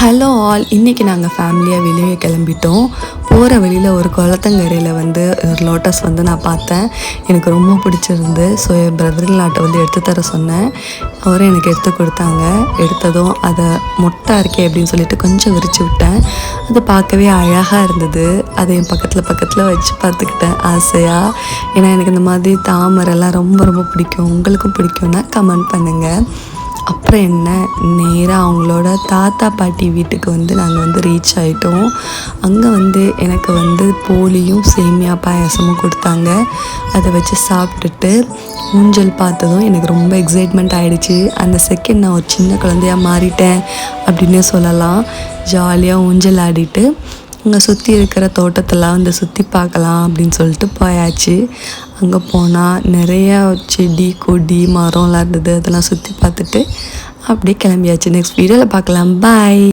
Hello all, இன்றைக்கி நாங்கள் ஃபேமிலியாக வெளியே கிளம்பிட்டோம். போகிற வழியில் ஒரு குளத்தங்கரையில் ஒரு லோட்டஸ் நான் பார்த்தேன். எனக்கு ரொம்ப பிடிச்சிருந்து. ஸோ என் பிரதர்லாட்ட எடுத்து தர சொன்னேன். அவரும் எனக்கு எடுத்து கொடுத்தாங்க. எடுத்ததும் அதை மொட்டை இருக்கே அப்படின்னு சொல்லிட்டு கொஞ்சம் விரித்து விட்டேன். அது பார்க்கவே அழகாக இருந்தது. அதை என் பக்கத்தில் வச்சு பார்த்துக்கிட்டேன் ஆசையாக. ஏன்னா எனக்கு இந்த மாதிரி தாமரைலாம் ரொம்ப ரொம்ப பிடிக்கும். உங்களுக்கும் பிடிக்கும்னா கமெண்ட் பண்ணுங்கள். அப்புறம் என்ன, நேராக அவங்களோட தாத்தா பாட்டி வீட்டுக்கு நாங்கள் ரீச் ஆகிட்டோம். அங்கே எனக்கு போலியும் சேமியா பாயாசமும் கொடுத்தாங்க. அதை வச்சு சாப்பிட்டுட்டு ஊஞ்சல் பார்த்ததும் எனக்கு ரொம்ப எக்ஸைட்மெண்ட் ஆகிடுச்சு. அந்த செகண்ட் நான் ஒரு சின்ன குழந்தையாக மாறிட்டேன் அப்படின்னே சொல்லலாம். ஜாலியாக ஊஞ்சல் ஆடிட்டு அங்கே சுற்றி இருக்கிற தோட்டத்தெல்லாம் சுற்றி பார்க்கலாம் அப்படின்னு சொல்லிட்டு போயாச்சு. அங்கே போனால் நிறையா செடி கொடி மரம்லாம் இருந்தது. அதெல்லாம் சுற்றி பார்த்துட்டு அப்படியே கிளம்பியாச்சு. நெக்ஸ்ட் வீடியோவில் பார்க்கலாம். பாய்.